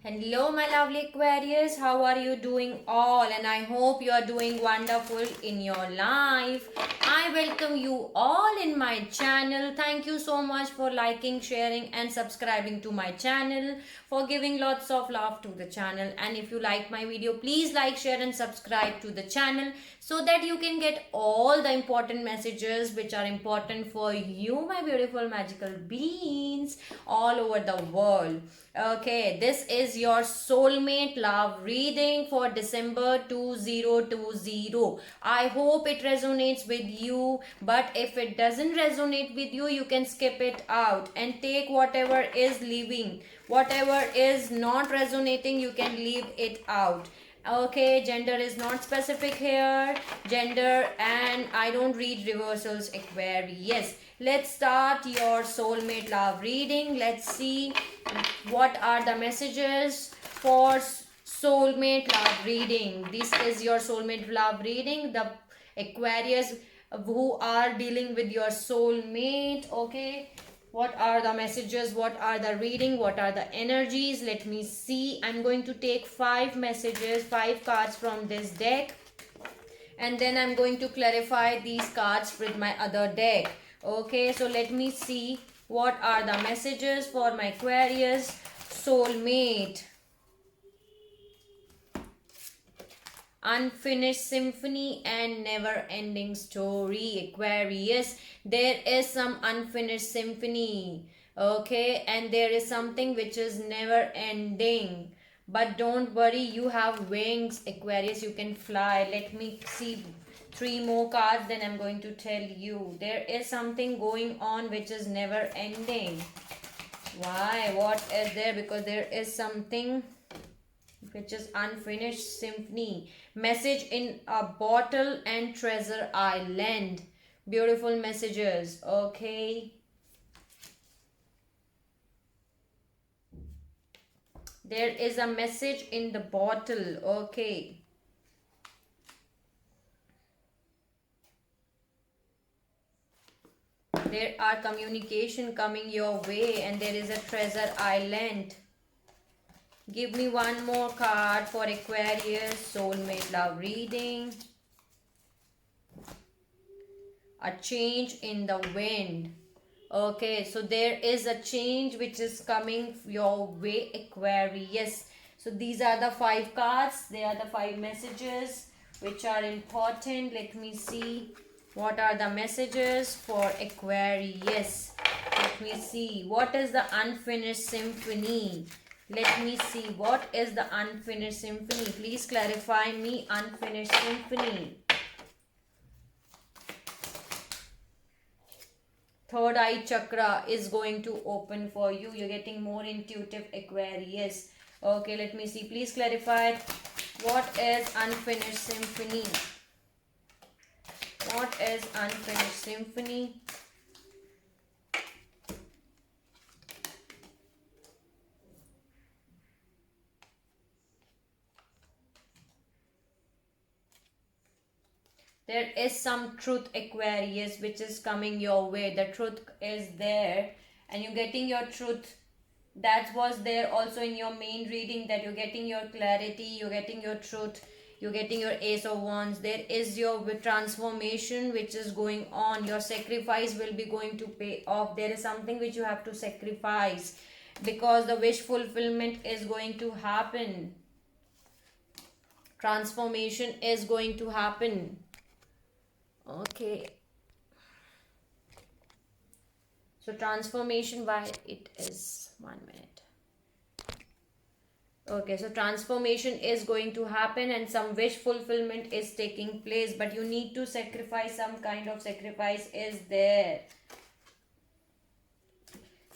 Hello, my lovely Aquarius. How are you doing all? And I hope you are doing wonderful in your life. I welcome you all in my channel. Thank you so much for liking, sharing, and subscribing to my channel, for giving lots of love to the channel. And if you like my video, please like, share, and subscribe to the channel so that you can get all the important messages which are important for you, my beautiful magical beings, all over the world. Okay, this is your soulmate love reading for December 2020. I hope it resonates with you, but if it doesn't resonate with you, you can skip it out and take whatever is leaving. Whatever is not resonating, you can leave it out. Okay, gender is not specific here. Gender, and I don't read reversals, Aquarius. Let's start your soulmate love reading. Let's see what are the messages for soulmate love reading. This is your soulmate love reading. The Aquarius who are dealing with your soulmate. Okay, what are the messages, what are the reading, what are the energies? Let me see. I'm going to take 5 messages, 5 cards from this deck, and then I'm going to clarify these cards with my other deck. Okay, so let me see what are the messages for my Aquarius soulmate. Unfinished symphony and never ending story, Aquarius. There is some unfinished symphony, okay, and there is something which is never ending. But don't worry, you have wings, Aquarius, you can fly. Let me see 3 more cards, then I'm going to tell you. There is something going on which is never ending. Why? What is there? Because there is something which is unfinished symphony. Message in a bottle and treasure island. Beautiful messages. Okay. There is a message in the bottle. Okay. There are communication coming your way, and there is a treasure island. Give me one more card for Aquarius soulmate love reading. A change in the wind. Okay, so there is a change which is coming your way, Aquarius. So these are the 5 cards. They are the 5 messages which are important. Let me see what are the messages for Aquarius. Let me see what is the unfinished symphony. Let me see what is the unfinished symphony. Please clarify me unfinished symphony. Third eye chakra is going to open for you. You're getting more intuitive, Aquarius. Okay, let me see. Please clarify what is unfinished symphony. What is unfinished symphony? There is some truth, Aquarius, which is coming your way. The truth is there and you're getting your truth. That was there also in your main reading, that you're getting your clarity, you're getting your truth, you're getting your Ace of Wands. There is your transformation which is going on. Your sacrifice will be going to pay off. There is something which you have to sacrifice because the wish fulfillment is going to happen. Transformation is going to happen. Okay, so transformation, why it is 1 minute. Okay, so transformation is going to happen and some wish fulfillment is taking place, but you need to sacrifice. Some kind of sacrifice is there.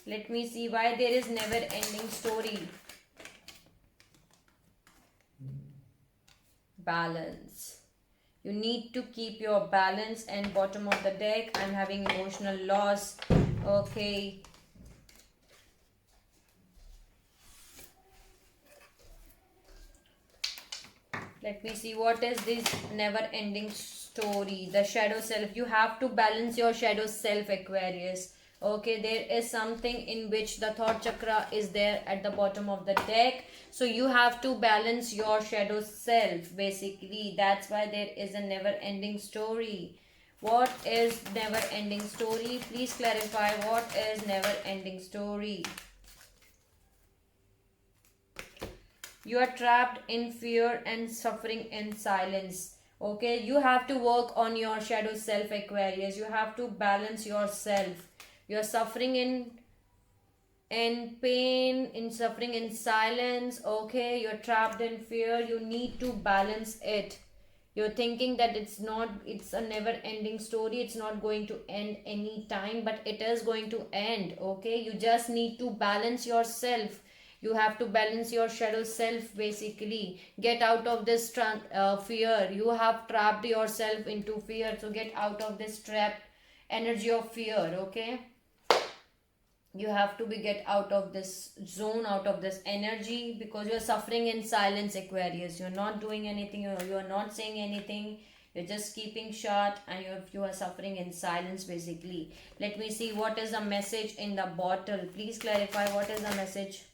Let me see why there is never ending story. Balance. You need to keep your balance. And bottom of the deck, I'm having emotional loss. Okay. Let me see what is this never ending story. The shadow self. You have to balance your shadow self, Aquarius. Okay, there is something in which the thought chakra is there at the bottom of the deck. So you have to balance your shadow self, basically. That's why there is a never ending story. What is never ending story? Please clarify what is never ending story. You are trapped in fear and suffering in silence. Okay, you have to work on your shadow self, Aquarius. You have to balance yourself. You are suffering in pain, in suffering in silence. Okay, you're trapped in fear. You need to balance it. You're thinking that it's a never ending story, it's not going to end any time, but it is going to end. Okay, you just need to balance yourself. You have to balance your shadow self, basically. Get out of this fear. You have trapped yourself into fear, so get out of this trapped energy of fear. Okay, you have to be get out of this zone, out of this energy, because you're suffering in silence, Aquarius. You're not doing anything, you're not saying anything, you're just keeping shut, and you are suffering in silence, basically. Let me see what is the message in the bottle. Please clarify what is the message.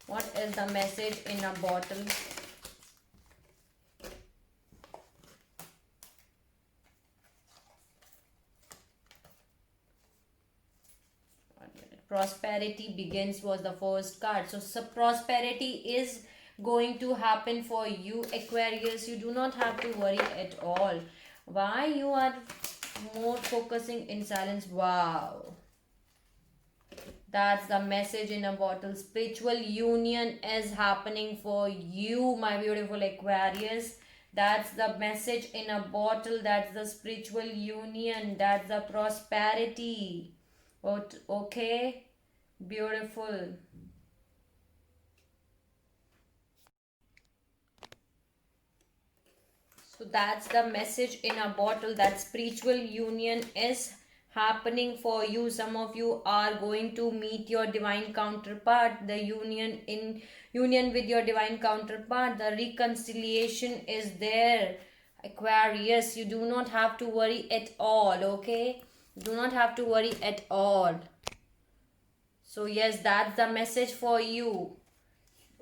What is the message in a bottle? Prosperity begins was the first card. So prosperity is going to happen for you, Aquarius. You do not have to worry at all. Why you are more focusing in silence? Wow, that's the message in a bottle. Spiritual union is happening for you, my beautiful Aquarius. That's the message in a bottle. That's the spiritual union. That's the prosperity. Okay, beautiful. So that's the message in a bottle, that spiritual union is happening for you. Some of you are going to meet your divine counterpart. The union with your divine counterpart, the reconciliation is there, Aquarius. You do not have to worry at all. Okay, do not have to worry at all. So yes, that's the message for you.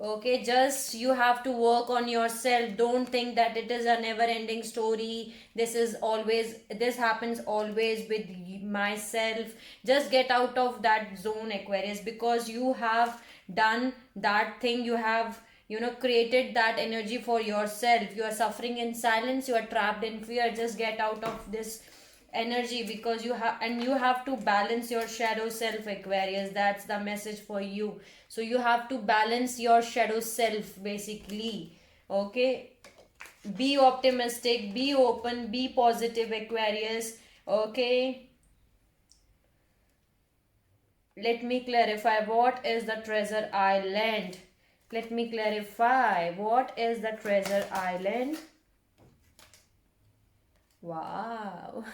Okay, just you have to work on yourself. Don't think that it is a never ending story. This happens always with myself. Just get out of that zone, Aquarius, because you have done that thing. You have, created that energy for yourself. You are suffering in silence. You are trapped in fear. Just get out of this energy, because you have to balance your shadow self, Aquarius. That's the message for you. So you have to balance your shadow self, basically. Okay, be optimistic, be open, be positive, Aquarius. Okay, let me clarify what is the treasure island. Let me clarify what is the treasure island. Wow.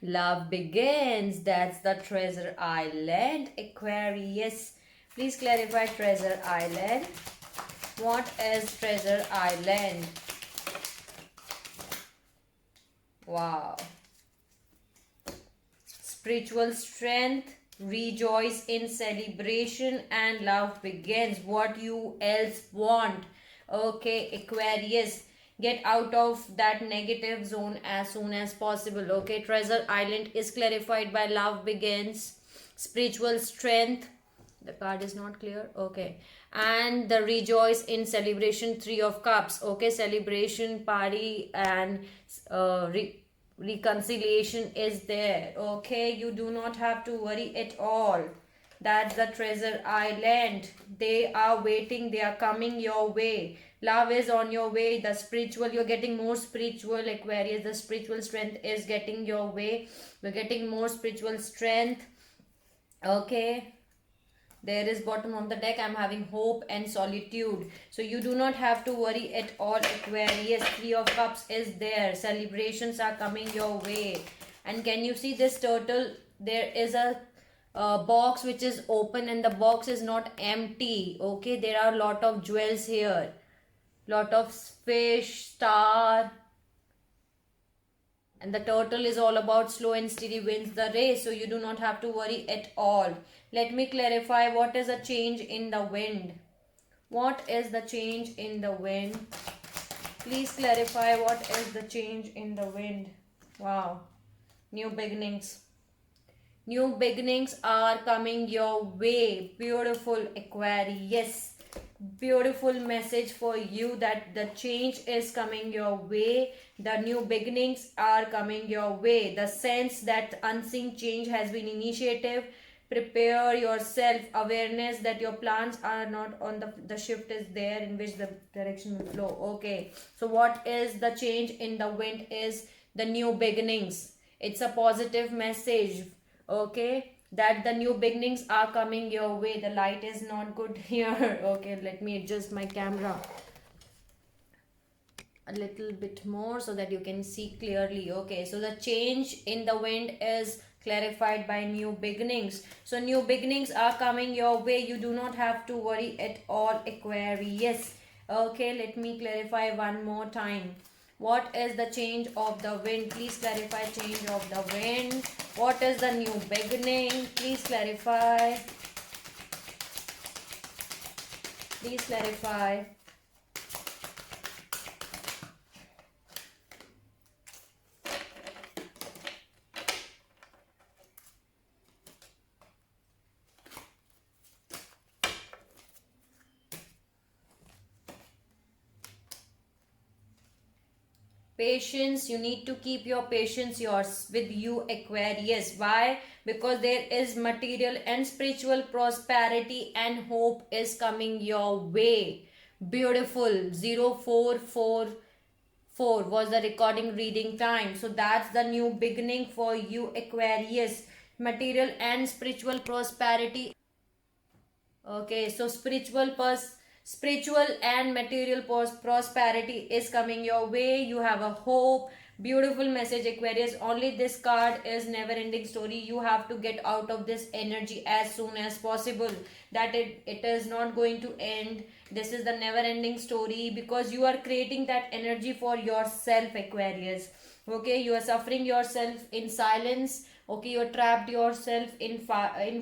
Love begins. That's the treasure island, Aquarius. Please clarify treasure island. What is treasure island? Wow. Spiritual strength, rejoice in celebration, and love begins. What you else want? Okay, Aquarius, get out of that negative zone as soon as possible. Okay, treasure island is clarified by love begins, spiritual strength, the card is not clear. Okay, and the rejoice in celebration, 3 of cups. Okay, celebration, party, and reconciliation is there. Okay, you do not have to worry at all. That's the treasure island. They are waiting, they are coming your way. Love is on your way. The spiritual, you're getting more spiritual, Aquarius. The spiritual strength is getting your way. We're getting more spiritual strength. Okay, there is bottom of the deck, I'm having hope and solitude. So you do not have to worry at all, Aquarius. 3 of cups is there. Celebrations are coming your way. And can you see this turtle? There is a box which is open, and the box is not empty. Okay, there are a lot of jewels here, lot of fish, star. And the turtle is all about slow and steady wins the race, so you do not have to worry at all. Let me clarify, what is a change in the wind? What is the change in the wind? Please clarify, what is the change in the wind? Wow. New beginnings. New beginnings are coming your way. Beautiful Aquarius. Beautiful message for you that the change is coming your way. The new beginnings are coming your way. The sense that unseen change has been initiative. Prepare yourself. Awareness that your plans are not on the shift is there in which the direction will flow. Okay. So what is the change in the wind is the new beginnings. It's a positive message. Okay, that the new beginnings are coming your way. The light is not good here. Okay, let me adjust my camera a little bit more so that you can see clearly. Okay, so the change in the wind is clarified by new beginnings. So new beginnings are coming your way. You do not have to worry at all, Aquarius. Okay, let me clarify one more time. What is the change of the wind? Please clarify change of the wind. What is the new beginning? Please clarify. Please clarify. Patience, you need to keep your patience yours with you, Aquarius. Why? Because there is material and spiritual prosperity and hope is coming your way. Beautiful. 0444 was the recording reading time. So that's the new beginning for you, Aquarius. Material and spiritual prosperity. Okay, so spiritual and material prosperity is coming your way. You have a hope. Beautiful message, Aquarius. Only this card is never ending story. You have to get out of this energy as soon as possible. That it is not going to end. This is the never ending story because you are creating that energy for yourself, Aquarius. Okay, you are suffering yourself in silence. Okay, you are trapped yourself in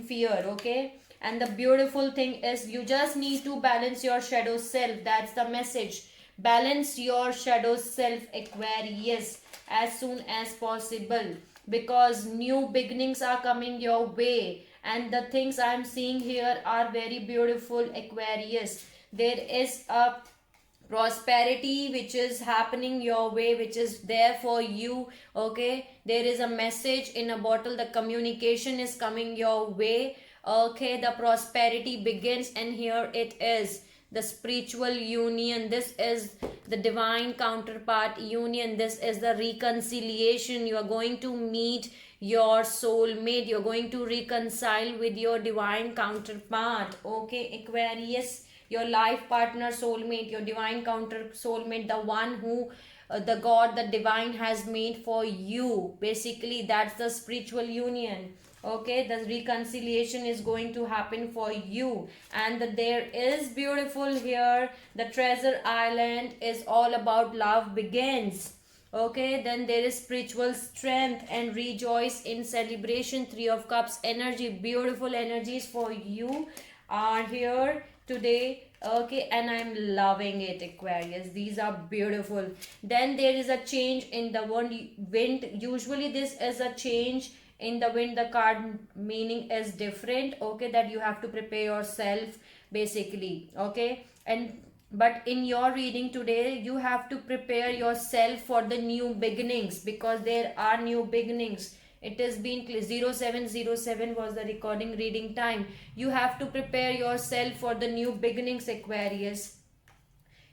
fear. Okay, and the beautiful thing is you just need to balance your shadow self. That's the message. Balance your shadow self, Aquarius, as soon as possible because new beginnings are coming your way. And the things I'm seeing here are very beautiful, Aquarius. There is a prosperity which is happening your way, which is there for you. Okay, there is a message in a bottle. The communication is coming your way. Okay, the prosperity begins, and here it is, the spiritual union. This is the divine counterpart union. This is the reconciliation. You are going to meet your soulmate. You're going to reconcile with your divine counterpart. Okay, Aquarius, your life partner, soulmate, your divine counter soulmate, the one who the God, the divine has made for you. Basically, that's the spiritual union. Okay, the reconciliation is going to happen for you. And there is beautiful here, the treasure island is all about love begins. Okay, then there is spiritual strength and rejoice in celebration. 3 of Cups energy, beautiful energies for you are here today. Okay, and I'm loving it, Aquarius. These are beautiful. Then there is a change in the wind. Usually this is a change in the wind. The card meaning is different. Okay, that you have to prepare yourself basically. Okay, and but in your reading today you have to prepare yourself for the new beginnings because there are new beginnings. It has been 0707 was the recording reading time. You have to prepare yourself for the new beginnings, Aquarius.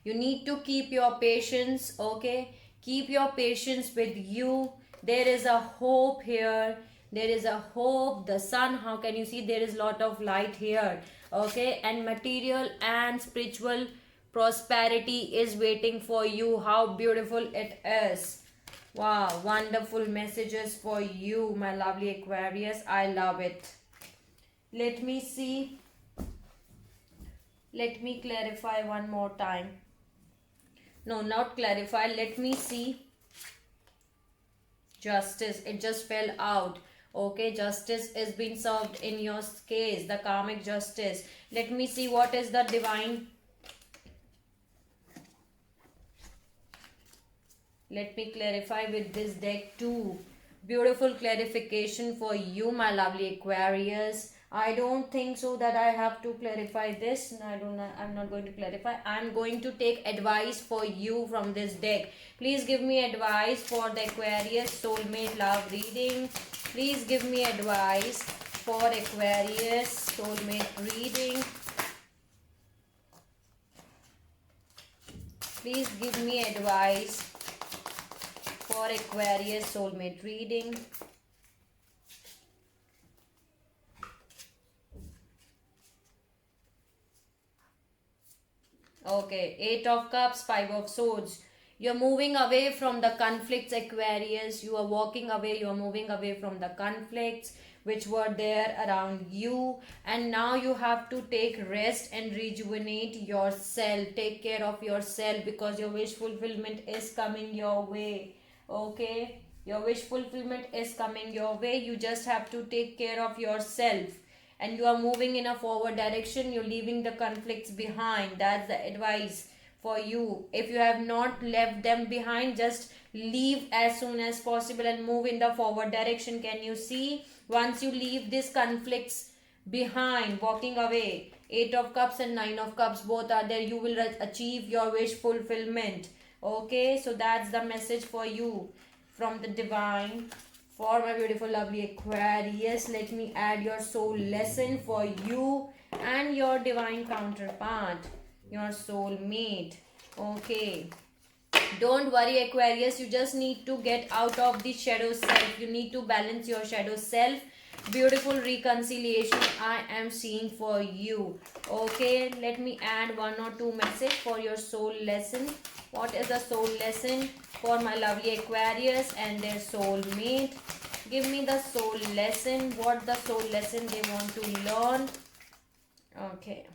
You need to keep your patience. Okay, keep your patience with you. There is a hope here. There is a hope. The sun, how can you see? There is lot of light here. Okay, and material and spiritual prosperity is waiting for you. How beautiful it is. Wow, wonderful messages for you, my lovely Aquarius. I love it. Let me see. Let me clarify one more time. No, not clarify. Let me see. Justice, it just fell out. Okay, justice is being served in your case, the karmic justice. Let me see what is the divine. Let me clarify with this deck too. Beautiful clarification for you, my lovely Aquarius. I don't think so that I have to clarify this. No, I'm not going to clarify. I'm going to take advice for you from this deck. Please give me advice for the Aquarius soulmate love reading. Please give me advice for Aquarius soulmate reading. Please give me advice for Aquarius soulmate reading. Okay, 8 of Cups, 5 of Swords. You're moving away from the conflicts, Aquarius. You are walking away, you are moving away from the conflicts which were there around you. And now you have to take rest and rejuvenate yourself. Take care of yourself because your wish fulfillment is coming your way. Okay, your wish fulfillment is coming your way. You just have to take care of yourself. And you are moving in a forward direction. You're leaving the conflicts behind. That's the advice for you. If you have not left them behind, just leave as soon as possible and move in the forward direction. Can you see? Once you leave these conflicts behind, walking away, 8 of Cups and 9 of Cups both are there, you will achieve your wish fulfillment. Okay, so that's the message for you from the divine. For my beautiful lovely Aquarius, let me add your soul lesson for you and your divine counterpart, your soul mate. Okay, don't worry Aquarius, you just need to get out of the shadow self. You need to balance your shadow self. Beautiful reconciliation I am seeing for you. Okay, let me add 1 or 2 message for your soul lesson. What is the soul lesson for my lovely Aquarius and their soul mate? Give me the soul lesson. What the soul lesson they want to learn. Okay.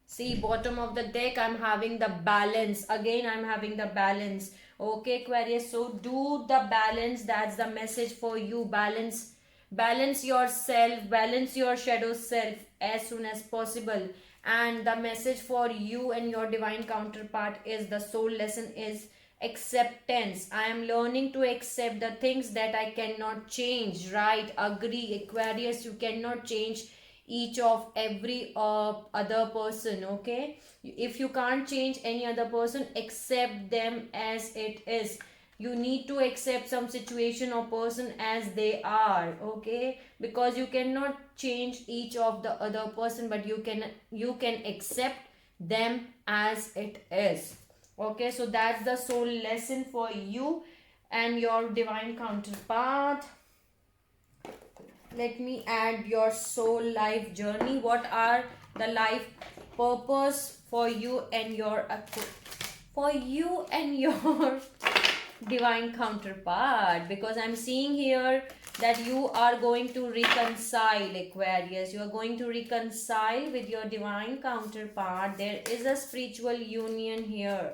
See, bottom of the deck, I'm having the balance. Again, I'm having the balance. Okay, Aquarius. So, do the balance. That's the message for you. Balance. Balance yourself. Balance your shadow self as soon as possible. And the message for you and your divine counterpart is the soul lesson is acceptance. I am learning to accept the things that I cannot change. Right? Agree, Aquarius. You cannot change each of every other person. Okay, if you can't change any other person, accept them as it is. You need to accept some situation or person as they are. Okay, because you cannot change each of the other person, but you can accept them as it is. Okay, so that's the soul lesson for you and your divine counterpart. Let me add your soul life journey. What are the life purpose for you and your divine counterpart? Because I'm seeing here that you are going to reconcile, Aquarius. You are going to reconcile with your divine counterpart. There is a spiritual union here.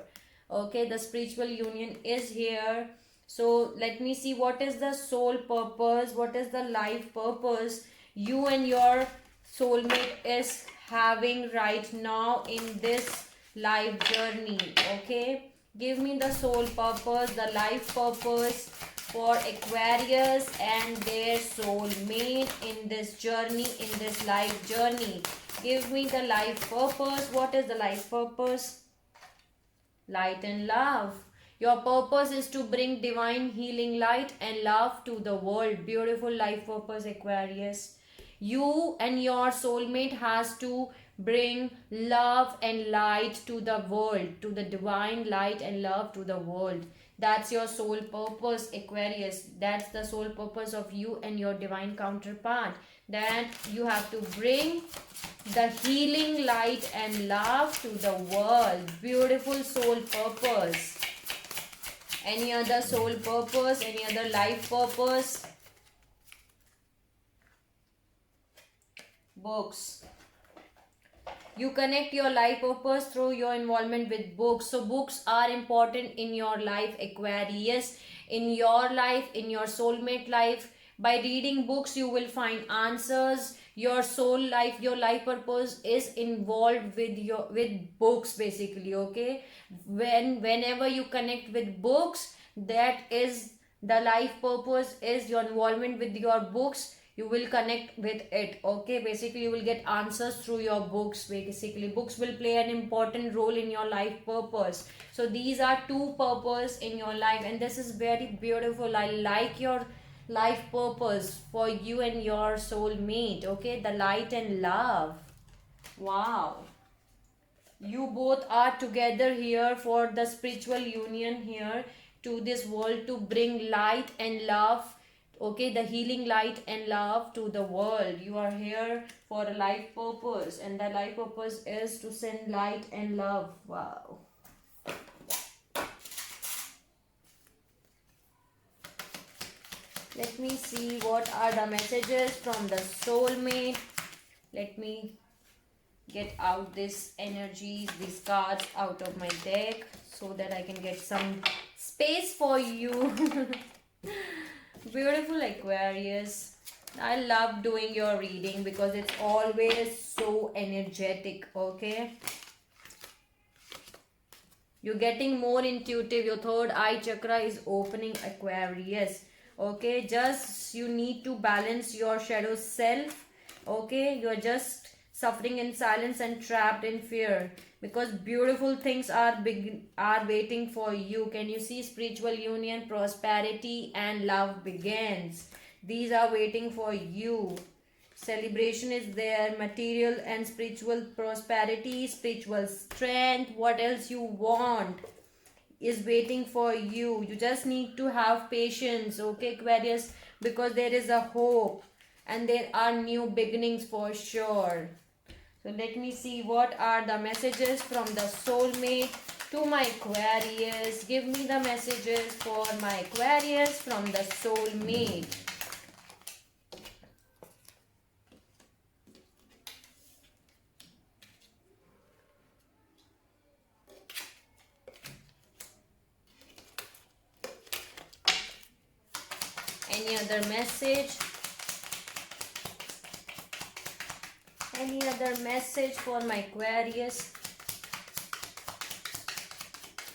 Okay, the spiritual union is here. So let me see what is the soul purpose, what is the life purpose you and your soulmate is having right now in this life journey. Okay, give me the soul purpose, the life purpose for Aquarius and their soulmate in this journey, in this life journey. Give me the life purpose. What is the life purpose? Light and love. Your purpose is to bring divine healing light and love to the world. Beautiful life purpose, Aquarius. You and your soulmate has to bring love and light to the world, to the divine light and love to the world. That's your soul purpose, Aquarius. That's the soul purpose of you and your divine counterpart. That you have to bring the healing light and love to the world. Beautiful soul purpose. Any other soul purpose? Any other life purpose? Books. You connect your life purpose through your involvement with books. So books are important in your life, Aquarius, in your life, in your soulmate life. By reading books, you will find answers. Your soul life, your life purpose is involved with books, basically. Okay, whenever you connect with books, that is the life purpose is your involvement with your books. You will connect with it. Okay, basically you will get answers through your books. Basically books will play an important role in your life purpose. So these are two purpose in your life, and this is very beautiful. I like your life purpose for you and your soulmate. Okay, the light and love. Wow, you both are together here for the spiritual union here to this world to bring light and love. Okay, the healing light and love to the world. You are here for a life purpose, and the life purpose is to send light and love. Wow. Let me see what are the messages from the soulmate. Let me get out this energies, these cards out of my deck so that I can get some space for you. Beautiful Aquarius. I love doing your reading because it's always so energetic. Okay, you're getting more intuitive. Your third eye chakra is opening, Aquarius. Okay, just you need to balance your shadow self. Okay, you're just suffering in silence and trapped in fear because beautiful things are waiting for you. Can you see? Spiritual union, prosperity and love begins. These are waiting for you. Celebration is there, material and spiritual prosperity, spiritual strength. What else you want is waiting for you. You just need to have patience. Okay, Aquarius, because there is a hope and there are new beginnings for sure. So let me see what are the messages from the soulmate to my Aquarius. Give me the messages for my Aquarius from the soulmate. Any other message? Any other message for my Aquarius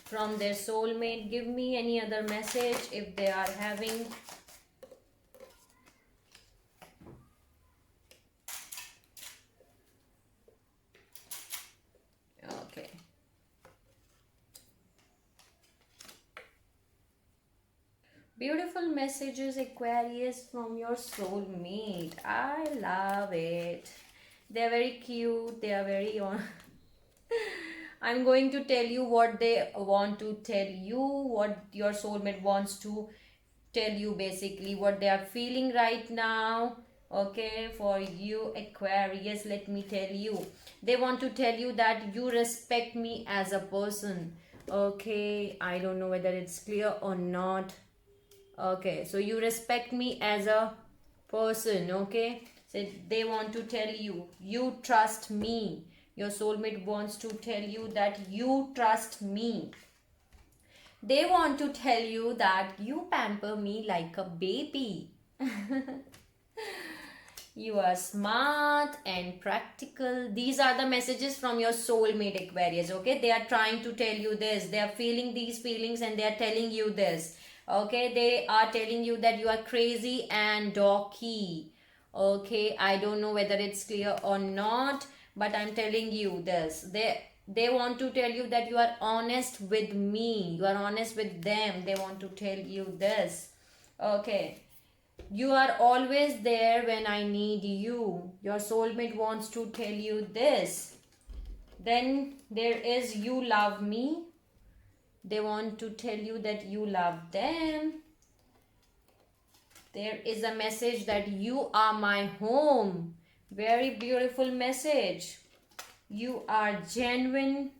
from their soulmate? Give me any other message if they are having. Okay. Beautiful messages, Aquarius, from your soulmate. I love it. They are very cute. They are very on. I'm going to tell you what they want to tell you, what your soulmate wants to tell you, basically what they are feeling right now. Okay, for you Aquarius, let me tell you, they want to tell you that you respect me as a person. Okay, I don't know whether it's clear or not. Okay, so you respect me as a person. Okay, so they want to tell you you trust me. Your soulmate wants to tell you that you trust me. They want to tell you that you pamper me like a baby. You are smart and practical. These are the messages from your soulmate, Aquarius. Okay, they are trying to tell you this. They are feeling these feelings and they are telling you this. Okay, they are telling you that you are crazy and dorky. Okay, I don't know whether it's clear or not, but I'm telling you this. They want to tell you that you are honest with me. You are honest with them. They want to tell you this. Okay, you are always there when I need you. Your soulmate wants to tell you this. Then there is you love me. They want to tell you that you love them. There is a message that you are my home. Very beautiful message. You are genuine.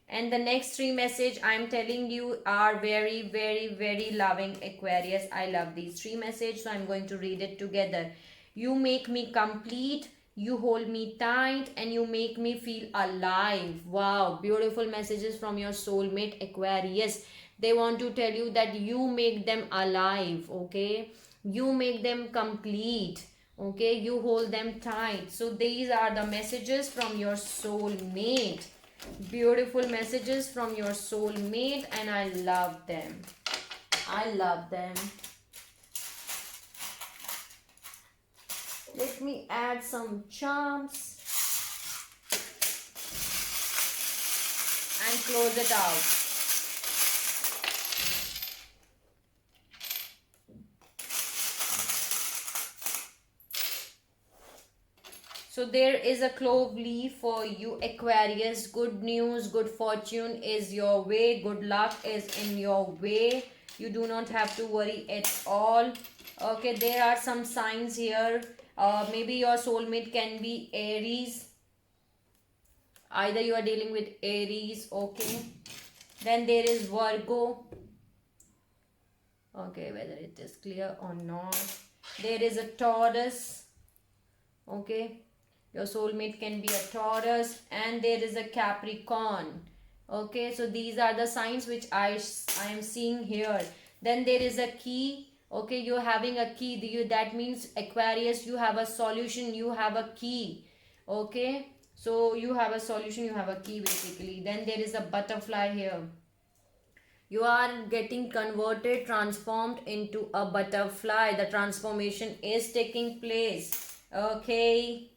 And the next three message I'm telling you are very, very, very loving, Aquarius. I love these three messages, so I'm going to read it together. You make me complete. You hold me tight and you make me feel alive. Wow, beautiful messages from your soulmate Aquarius. They want to tell you that you make them alive, okay? You make them complete, okay? You hold them tight. So these are the messages from your soulmate. Beautiful messages from your soulmate, and I love them. I love them. Let me add some charms and close it out. So there is a clove leaf for you, Aquarius. Good news, good fortune is your way. Good luck is in your way. You do not have to worry at all. Okay, there are some signs here. Maybe your soulmate can be Aries. Either you are dealing with Aries, okay. Then there is Virgo. Okay, whether it is clear or not. There is a Taurus. Okay, your soulmate can be a Taurus. And there is a Capricorn. Okay, so these are the signs which I am seeing here. Then there is a key. Okay, you're having a key. That means Aquarius, you have a solution, you have a key. Okay, so you have a solution, you have a key basically. Then there is a butterfly here. You are getting converted, transformed into a butterfly. The transformation is taking place. Okay.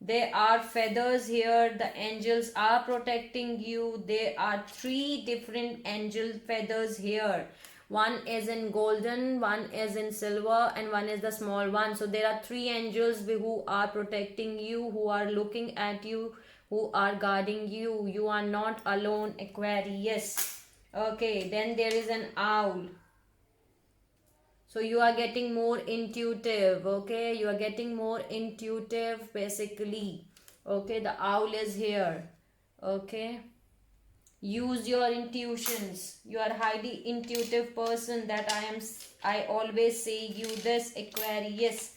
There are feathers here. The angels are protecting you. There are 3 different angel feathers here. One is in golden, one is in silver, and one is the small one. So there are 3 angels who are protecting you, who are looking at you, who are guarding you. You are not alone, Aquarius. Okay, then there is an owl. So you are getting more intuitive, okay? You are getting more intuitive basically. Okay, the owl is here. Okay. Use your intuitions. You are a highly intuitive person. I always say you this, Aquarius.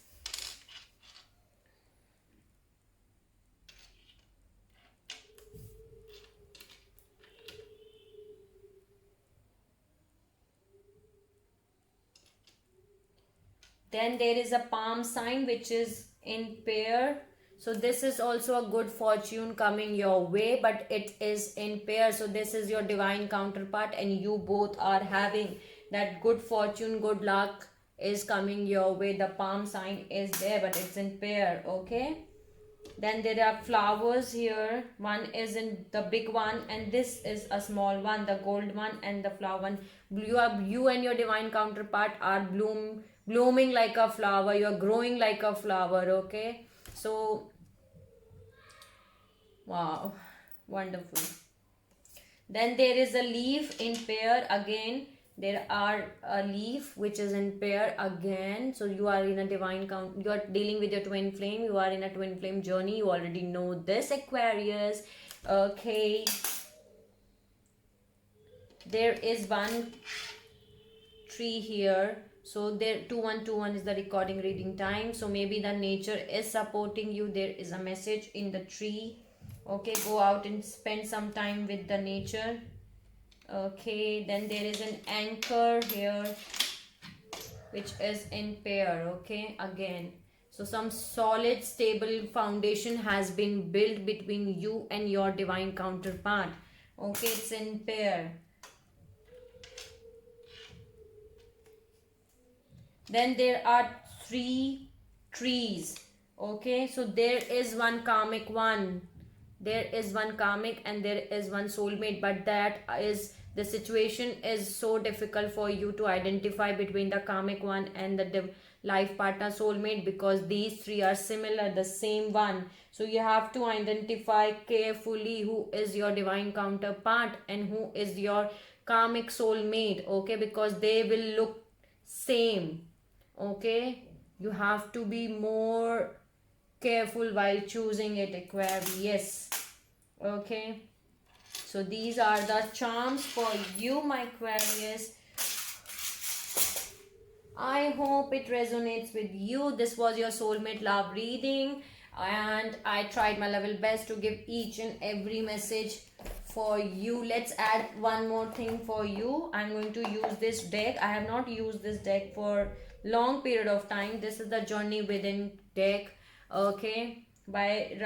Then there is a palm sign which is in pair. So this is also a good fortune coming your way, but it is in pair. So this is your divine counterpart and you both are having that good fortune, good luck is coming your way. The palm sign is there, but it's in pair, okay? Then there are flowers here. One is in the big one and this is a small one, the gold one and the flower one. You and your divine counterpart are blooming like a flower. You are growing like a flower, okay? So wow, wonderful. Then there is a leaf in pair again. There are a leaf which is in pair again. So you are in a divine count. You are dealing with your twin flame. You are in a twin flame journey. You already know this, Aquarius. Okay. There is one tree here. So there 2121 is the recording reading time. So maybe the nature is supporting you. There is a message in the tree. Okay, go out and spend some time with the nature. Okay, then there is an anchor here which is in pair. Okay, again, so some solid stable foundation has been built between you and your divine counterpart. Okay, it's in pair. Then there are 3 trees. Okay, so there is one karmic one. There is one karmic and there is one soulmate, but that is the situation is so difficult for you to identify between the karmic one and the life partner soulmate, because these 3 are similar, the same one. So you have to identify carefully who is your divine counterpart and who is your karmic soulmate, okay, because they will look same. Okay, you have to be more careful while choosing it, Aquarius. Okay, so these are the charms for you, my Aquarius. I hope it resonates with you. This was your soulmate love reading. and I tried my level best to give each and every message for you. Let's add one more thing for you. I'm going to use this deck. I have not used this deck for long period of time. This is the Journey Within deck, okay, by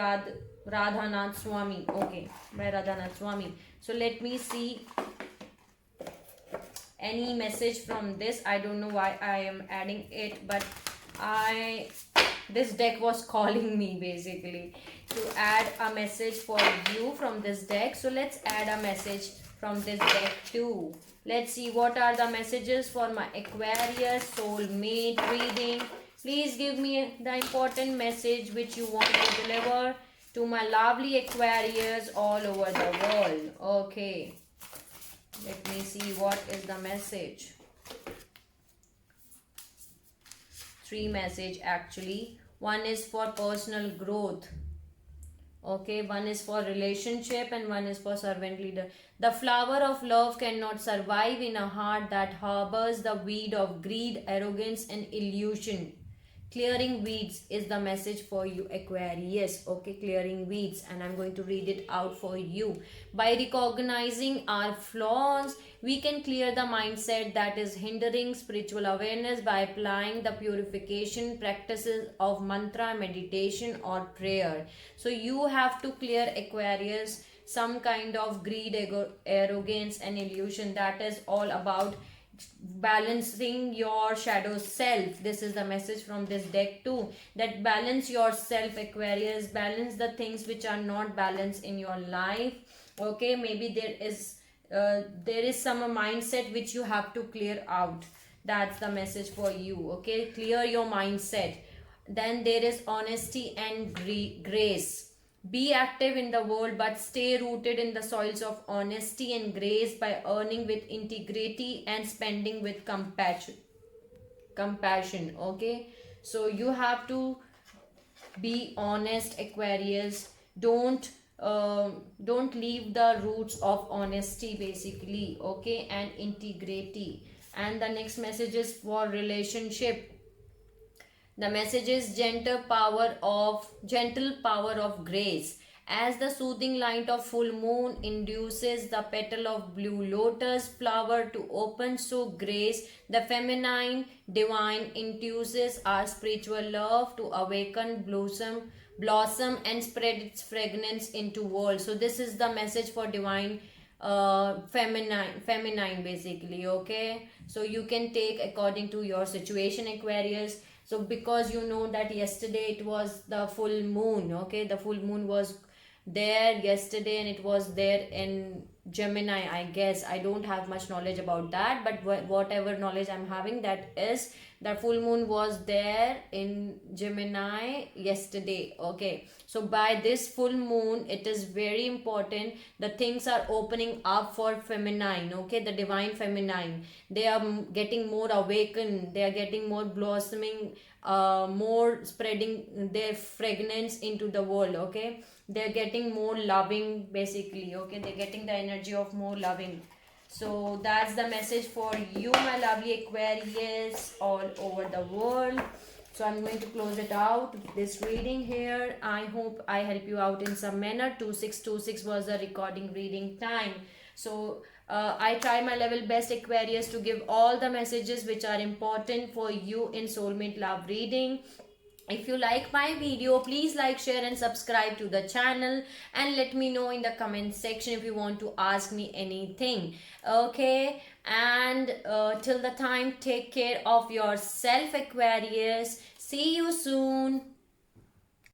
Radhanath Swami. Okay, by Radhanath Swami. So let me see any message from this. I don't know why I am adding it, but this deck was calling me basically to add a message for you from this deck. So let's add a message from this deck too. Let's see what are the messages for my Aquarius soulmate reading. Please give me the important message which you want to deliver to my lovely Aquarius all over the world. Okay, let me see what is the message. 3 message actually. One is for personal growth, okay, one is for relationship, and one is for servant leader. The flower of love cannot survive in a heart that harbors the weed of greed, arrogance and illusion. Clearing weeds is the message for you, Aquarius. Okay, clearing weeds, and I'm going to read it out for you. By recognizing our flaws, we can clear the mindset that is hindering spiritual awareness by applying the purification practices of mantra, meditation or prayer. So you have to clear, Aquarius, some kind of greed, arrogance and illusion. That is all about balancing your shadow self. This is the message from this deck too, that balance yourself, Aquarius. Balance the things which are not balanced in your life. Okay, maybe there is some mindset which you have to clear out. That's the message for you. Okay, clear your mindset. Then there is honesty and grace. Be active in the world, but stay rooted in the soils of honesty and grace by earning with integrity and spending with compassion. Okay, so you have to be honest, Aquarius. Don't leave the roots of honesty basically, okay, and integrity. And the next message is for relationship. The message is gentle power of grace. As the soothing light of full moon induces the petal of blue lotus flower to open, so grace, the feminine divine, induces our spiritual love to awaken, blossom and spread its fragrance into world. So this is the message for divine feminine basically, okay. So you can take according to your situation, Aquarius. So because you know that yesterday it was the full moon, okay, the full moon was there yesterday and it was there in Gemini, I guess. I don't have much knowledge about that, but whatever knowledge I'm having, that is the full moon was there in Gemini yesterday. Okay, so by this full moon, it is very important, the things are opening up for feminine, okay, the divine feminine. They are getting more awakened, they are getting more blossoming, more spreading their fragrance into the world, okay. They're getting more loving basically, okay, they're getting the energy of more loving. So that's the message for you, my lovely Aquarius all over the world. So I'm going to close it out, this reading here. I hope I help you out in some manner. 2626 was the recording reading time. So I try my level best, Aquarius, to give all the messages which are important for you in soulmate love reading. If you like my video, please like, share and subscribe to the channel, and let me know in the comment section if you want to ask me anything, okay. And till the time, take care of yourself, Aquarius. See you soon.